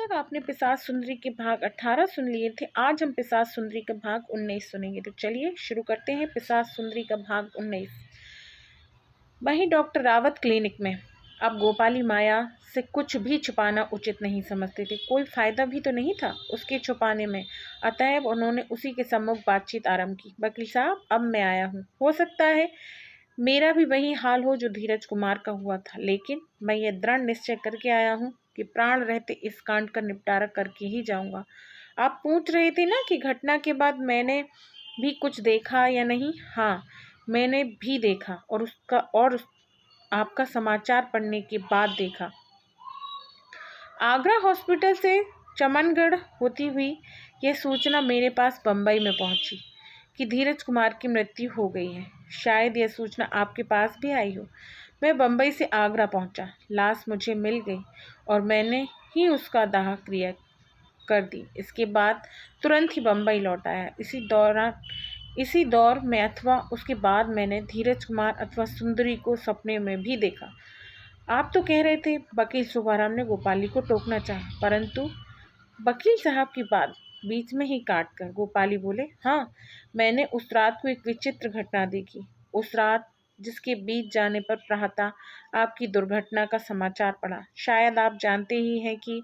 तक आपने पिशाच सुंदरी के भाग 18 सुन लिए थे। आज हम पिशाच सुंदरी का भाग 19 सुनेंगे। तो चलिए शुरू करते हैं पिशाच सुंदरी का भाग 19। वहीं डॉक्टर रावत क्लिनिक में अब गोपाली माया से कुछ भी छुपाना उचित नहीं समझते थे। कोई फायदा भी तो नहीं था उसके छुपाने में। अतएव उन्होंने उसी के सम्मुख बातचीत आरंभ की। वकील साहब, अब मैं आया हूँ। हो सकता है मेरा भी वही हाल हो जो धीरज कुमार का हुआ था, लेकिन मैं ये दृढ़ निश्चय करके आया हूँ कि प्राण रहते इस कांड का निपटारा करके ही जाऊंगा। आप पूछ रहे थे ना कि घटना के बाद मैंने भी कुछ देखा या नहीं। हाँ, मैंने भी देखा और आपका समाचार पढ़ने के बाद देखा। आगरा हॉस्पिटल से चमनगढ़ होती हुई यह सूचना मेरे पास बम्बई में पहुंची कि धीरज कुमार की मृत्यु हो गई है। शायद यह सूचना आपके पास भी आई हो। मैं बम्बई से आगरा पहुंचा। लाश मुझे मिल गई और मैंने ही उसका दाह क्रिया कर दी। इसके बाद तुरंत ही बम्बई लौट आया। इसी दौर में अथवा उसके बाद मैंने धीरज कुमार अथवा सुंदरी को सपने में भी देखा। आप तो कह रहे थे, वकील सुभाराम ने गोपाली को टोकना चाहा, परंतु वकील साहब की बात बीच में ही काट कर गोपाली बोले, हाँ, मैंने उस रात को एक विचित्र घटना देखी। उस रात जिसके बीत जाने पर प्रातः आपकी दुर्घटना का समाचार पड़ा। शायद आप जानते ही हैं कि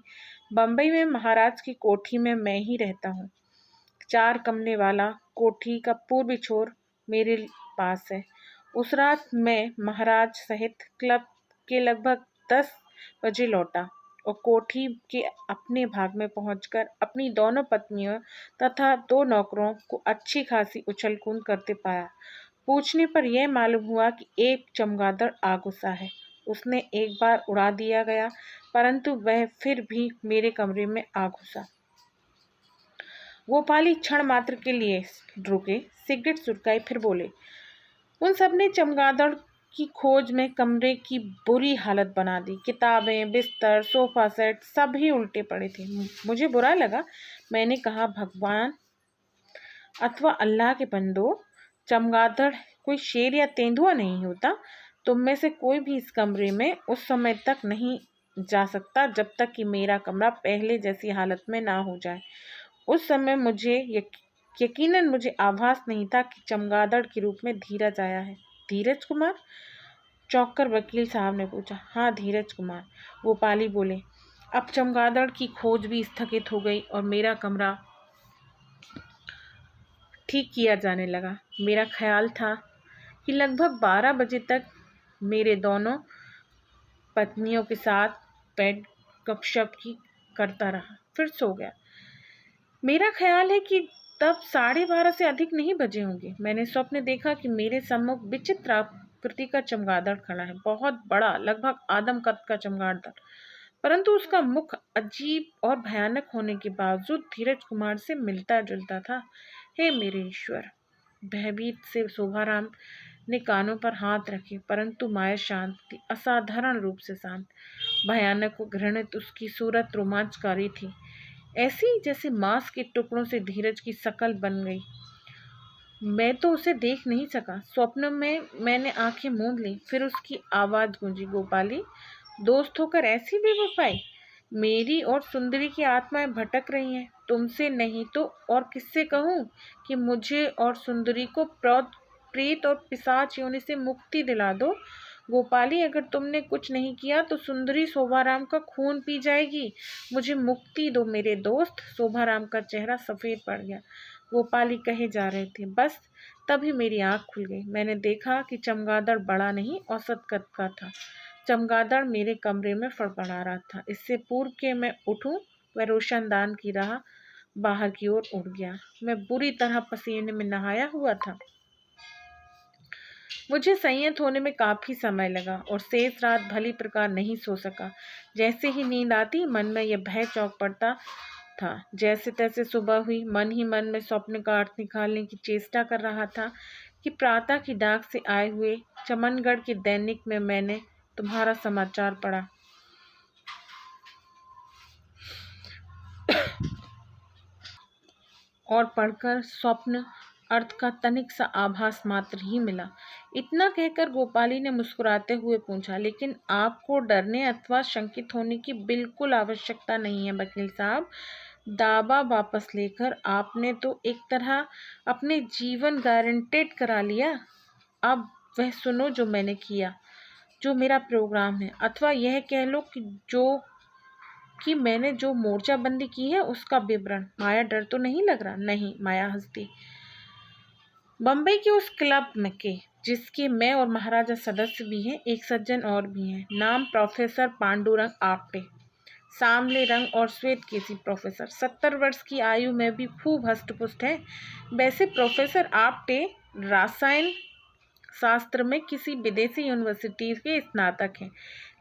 बम्बई में महाराज की कोठी में मैं ही रहता हूँ। 4 कमरे वाला कोठी का पूर्वी छोर मेरे पास है। उस रात मैं महाराज सहित क्लब के लगभग 10 बजे लौटा और कोठी के अपने भाग में पहुंचकर अपनी दोनों पत्नियों तथा 2 नौकरों को अच्छी खासी उछल कूद करते पाया। पूछने पर यह मालूम हुआ कि एक चमगादड़ आ घुसा है। उसने एक बार उड़ा दिया गया, परंतु वह फिर भी मेरे कमरे में आ घुसा। गोपाली क्षण मात्र के लिए रुके, सिगरेट सुलगाई, फिर बोले, उन सब ने चमगादड़ की खोज में कमरे की बुरी हालत बना दी। किताबें, बिस्तर, सोफा सेट सभी उल्टे पड़े थे। मुझे बुरा लगा। मैंने कहा, भगवान अथवा अल्लाह के बंदो, चमगादड़ कोई शेर या तेंदुआ नहीं होता। तुम में से कोई भी इस कमरे में उस समय तक नहीं जा सकता जब तक कि मेरा कमरा पहले जैसी हालत में ना हो जाए। उस समय मुझे यकीनन मुझे आभास नहीं था कि चमगादड़ के रूप में धीरज आया है। धीरज कुमार? चौंककर वकील साहब ने पूछा। हाँ, धीरज कुमार, गोपाली बोले। अब चमगादड़ की खोज भी स्थगित हो गई और मेरा कमरा ठीक किया जाने लगा। मेरा ख्याल था कि लगभग 12 बजे तक मेरे दोनों पत्नियों के साथ बेड गपशप की करता रहा, फिर सो गया। मेरा ख्याल है कि तब 12:30 से अधिक नहीं बजे होंगे। मैंने स्वप्न देखा कि मेरे सम्मुख विचित्र आकृति का चमगादड़ खड़ा है। बहुत बड़ा, लगभग आदम कद का चमगादड़, परंतु उसका मुख अजीब और भयानक होने के बावजूद धीरज कुमार से मिलता जुलता था। हे मेरे ईश्वर! भयभीत से शोभाराम ने कानों पर हाथ रखे, परंतु माया शांत थी, असाधारण रूप से शांत। भयानक व घृणित उसकी सूरत रोमांचकारी थी, ऐसी जैसे मांस के टुकड़ों से धीरज की शकल बन गई। मैं तो उसे देख नहीं सका। स्वप्न में मैंने आंखें मूंद ली, फिर उसकी आवाज गूंजी, गोपाली, दोस्त होकर ऐसी बेवफाई। मेरी और सुंदरी की आत्माएं भटक रही हैं। तुमसे नहीं तो और किससे कहूँ कि मुझे और सुंदरी को प्रेत और पिशाच योनि से मुक्ति दिला दो। गोपाली, अगर तुमने कुछ नहीं किया तो सुंदरी शोभाराम का खून पी जाएगी। मुझे मुक्ति दो मेरे दोस्त। शोभाराम का चेहरा सफ़ेद पड़ गया। गोपाली कहे जा रहे थे, बस तभी मेरी आँख खुल गई। मैंने देखा कि चमगादड़ बड़ा नहीं, औसत कद का था। चमगादड़ मेरे कमरे में फड़फड़ा रहा था। इससे पूर्व के मैं उठूं, वह रोशनदान की राह बाहर की ओर उड़ गया। मैं बुरी तरह पसीने में नहाया हुआ था। मुझे संयत होने में काफी समय लगा और शेष रात भली प्रकार नहीं सो सका। जैसे ही नींद आती, मन में यह भय चौंक पड़ता था। जैसे तैसे सुबह हुई, मन ही मन में स्वप्न का अर्थ निकालने की चेष्टा कर रहा था कि प्रातः की डाक से आए हुए चमनगढ़ के दैनिक में मैंने तुम्हारा समाचार पढ़ा। और पढ़कर स्वप्न अर्थ का तनिक सा आभास मात्र ही मिला। इतना कहकर गोपाली ने मुस्कुराते हुए पूछा, लेकिन आपको डरने अथवा शंकित होने की बिल्कुल आवश्यकता नहीं है वकील साहब। दावा वापस लेकर आपने तो एक तरह अपने जीवन गारंटेड करा लिया। अब वह सुनो जो मैंने किया, जो मेरा प्रोग्राम है, अथवा यह कह लो कि मैंने जो मोर्चाबंदी की है उसका विवरण। माया, डर तो नहीं लग रहा? नहीं, माया हंसती। बम्बई के उस क्लब में के जिसके मैं और महाराजा सदस्य भी हैं, एक सज्जन और भी हैं, नाम प्रोफेसर पांडुरंग आपटे। सांवले रंग और श्वेत केसी प्रोफेसर, 70 वर्ष की आयु में भी खूब हष्टपुष्ट है। वैसे प्रोफेसर आपटे रसायन शास्त्र में किसी विदेशी यूनिवर्सिटी के स्नातक हैं,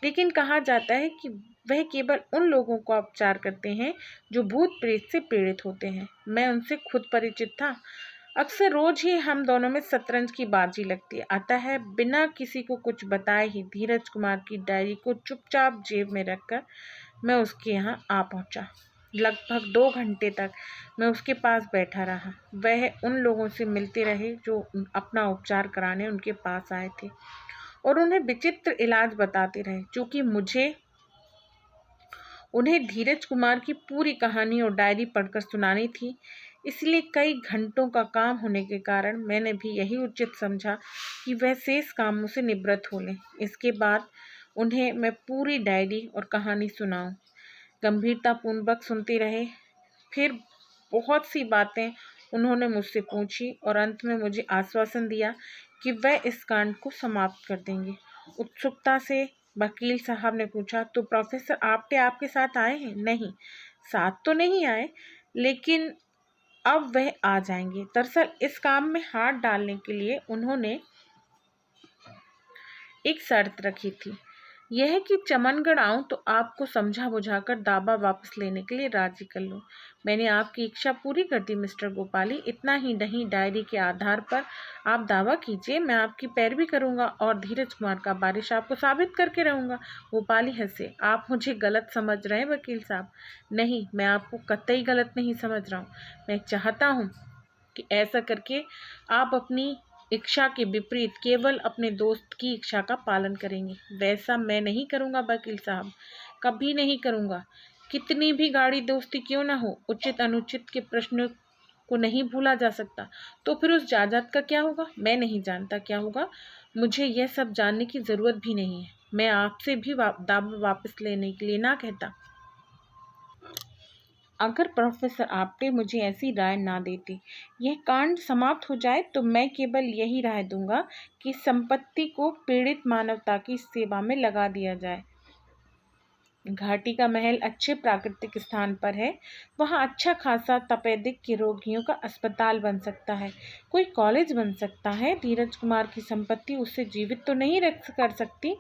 लेकिन कहा जाता है कि वह केवल उन लोगों का उपचार करते हैं जो भूत प्रेत से पीड़ित होते हैं। मैं उनसे खुद परिचित था। अक्सर रोज ही हम दोनों में शतरंज की बाजी लगती है। अतः बिना किसी को कुछ बताए ही धीरज कुमार की डायरी को चुपचाप जेब में रखकर मैं उसके यहाँ आ पहुँचा। लगभग 2 घंटे तक मैं उसके पास बैठा रहा। वह उन लोगों से मिलते रहे जो अपना उपचार कराने उनके पास आए थे और उन्हें विचित्र इलाज बताते रहे। चूँकि मुझे उन्हें धीरज कुमार की पूरी कहानी और डायरी पढ़कर सुनानी थी, इसलिए कई घंटों का काम होने के कारण मैंने भी यही उचित समझा कि वह शेष कामों से निवृत्त हो लें। इसके बाद उन्हें मैं पूरी डायरी और कहानी सुनाऊं। गंभीरतापूर्वक सुनते रहे। फिर बहुत सी बातें उन्होंने मुझसे पूछी और अंत में मुझे आश्वासन दिया कि वह इस कांड को समाप्त कर देंगे। उत्सुकता से वकील साहब ने पूछा, तो प्रोफेसर आपटे आपके साथ आए हैं? नहीं, साथ तो नहीं आए, लेकिन अब वह आ जाएंगे। दरअसल इस काम में हाथ डालने के लिए उन्होंने एक शर्त रखी थी, यह कि चमनगढ़ आऊं तो आपको समझा बुझाकर दावा वापस लेने के लिए राजी कर लूं। मैंने आपकी इच्छा पूरी कर दी मिस्टर गोपाली। इतना ही नहीं, डायरी के आधार पर आप दावा कीजिए, मैं आपकी पैरवी करूंगा और धीरज कुमार का बारिश आपको साबित करके रहूंगा। गोपाली हंसे। आप मुझे गलत समझ रहे हैं वकील साहब। नहीं, मैं आपको कतई गलत नहीं समझ रहा हूँ। मैं चाहता हूँ कि ऐसा करके आप अपनी इच्छा के विपरीत केवल अपने दोस्त की इच्छा का पालन करेंगे। वैसा मैं नहीं करूंगा वकील साहब, कभी नहीं करूंगा। कितनी भी गाढ़ी दोस्ती क्यों ना हो, उचित अनुचित के प्रश्न को नहीं भूला जा सकता। तो फिर उस जायदाद का क्या होगा? मैं नहीं जानता क्या होगा। मुझे यह सब जानने की जरूरत भी नहीं है। मैं आपसे भी दावा वापस लेने के लिए ना कहता। अगर प्रोफेसर आपटे मुझे ऐसी राय ना देते, यह कांड समाप्त हो जाए, तो मैं केवल यही राय दूंगा कि संपत्ति को पीड़ित मानवता की सेवा में लगा दिया जाए। घाटी का महल अच्छे प्राकृतिक स्थान पर है। वहाँ अच्छा खासा तपेदिक के रोगियों का अस्पताल बन सकता है, कोई कॉलेज बन सकता है। धीरज कुमार की संपत्ति उससे जीवित तो नहीं रख कर सकती,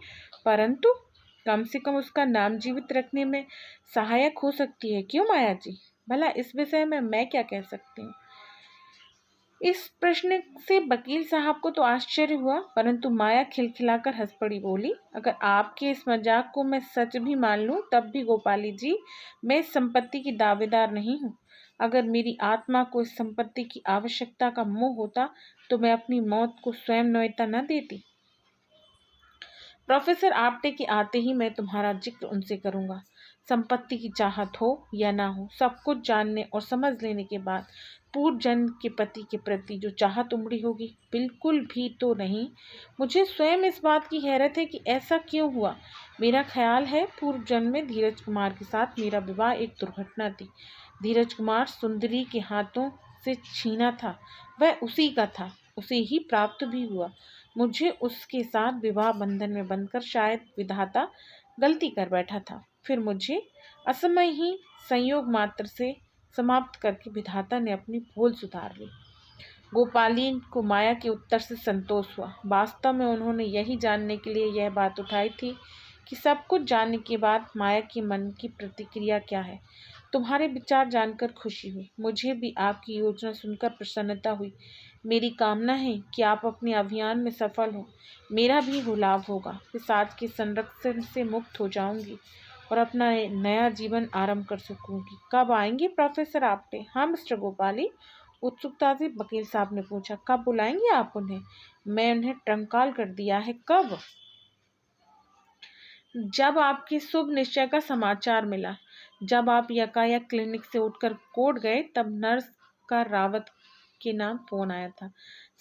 परंतु कम से कम उसका नाम जीवित रखने में सहायक हो सकती है। क्यों माया जी? भला इस विषय में मैं क्या कह सकती हूँ? इस प्रश्न से वकील साहब को तो आश्चर्य हुआ, परंतु माया खिलखिलाकर हंस पड़ी। बोली, अगर आपके इस मजाक को मैं सच भी मान लूं, तब भी गोपाली जी, मैं इस संपत्ति की दावेदार नहीं हूँ। अगर मेरी आत्मा को इस संपत्ति की आवश्यकता का मोह होता, तो मैं अपनी मौत को स्वयं न्योता न देती। प्रोफेसर आपटे के आते ही मैं तुम्हारा जिक्र उनसे करूंगा। संपत्ति की चाहत हो या ना हो, सब कुछ जानने और समझ लेने के बाद पूर्व जन्म के पति के प्रति जो चाहत उमड़ी होगी, बिल्कुल भी तो नहीं। मुझे स्वयं इस बात की हैरत है कि ऐसा क्यों हुआ। मेरा ख्याल है पूर्व जन्म में धीरज कुमार के साथ मेरा विवाह एक दुर्घटना थी। धीरज कुमार सुंदरी के हाथों से छीना था, वह उसी का था, उसे ही प्राप्त भी हुआ। मुझे उसके साथ विवाह बंधन में बंधकर शायद विधाता गलती कर बैठा था। फिर मुझे असमय ही संयोग मात्र से समाप्त करके विधाता ने अपनी भूल सुधार ली। गोपाली को माया के उत्तर से संतोष हुआ। वास्तव में उन्होंने यही जानने के लिए यह बात उठाई थी कि सब कुछ जानने के बाद माया के मन की प्रतिक्रिया क्या है। तुम्हारे विचार जानकर खुशी हुई। मुझे भी आपकी योजना सुनकर प्रसन्नता हुई। मेरी कामना है कि आप अपने अभियान में सफल हो, मेरा भी हो लाभ होगा। पिशाच के संरक्षण से मुक्त हो जाऊंगी और अपना नया जीवन आरंभ कर सकूंगी। कब आएंगे प्रोफेसर आपटे? हाँ मिस्टर गोपाली, उत्सुकता से वकील साहब ने पूछा। कब बुलाएंगे आप उन्हें? मैं उन्हें ट्रंक कॉल कर दिया है। कब? जब आपके शुभ निश्चय का समाचार मिला। जब आप यकायक क्लिनिक से उठकर कोर्ट गए तब नर्स का रावत के नाम फोन आया था।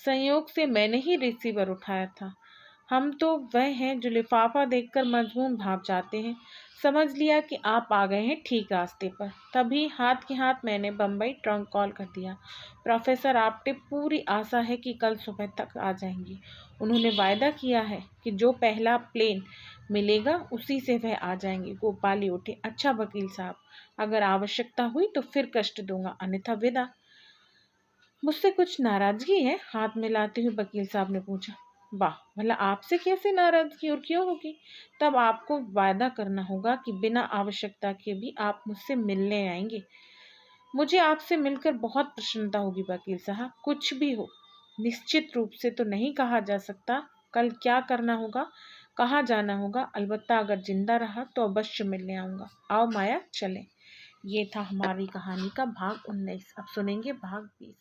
संयोग से मैंने ही रिसीवर उठाया था। हम तो वह हैं जो लिफाफा देखकर मजबून भाग जाते हैं। समझ लिया कि आप आ गए हैं ठीक रास्ते पर। तभी हाथ के हाथ मैंने बम्बई ट्रंक कॉल कर दिया। प्रोफेसर आपटे पूरी आशा है कि कल सुबह तक आ जाएंगी। उन्होंने वायदा किया है कि जो पहला प्लेन मिलेगा उसी से वह आ जाएंगे। गोपाली उठे। अच्छा वकील साहब, अगर आवश्यकता हुई तो फिर कष्ट दूंगा, अन्यथा विदा। मुझसे कुछ नाराजगी है? हाथ मिलाते हुए वकील साहब ने पूछा। वाह, भला आपसे कैसे नाराजगी और क्यों होगी? तब आपको वायदा करना होगा कि बिना आवश्यकता के भी आप मुझसे मिलने आएंगे। मुझे आपसे मिलकर बहुत प्रसन्नता होगी वकील साहब। कुछ भी हो, निश्चित रूप से तो नहीं कहा जा सकता कल क्या करना होगा, कहाँ जाना होगा। अलबत्ता अगर जिंदा रहा तो अवश्य मिलने आऊंगा। आओ माया, चलें। ये था हमारी कहानी का भाग 19। अब सुनेंगे भाग 20।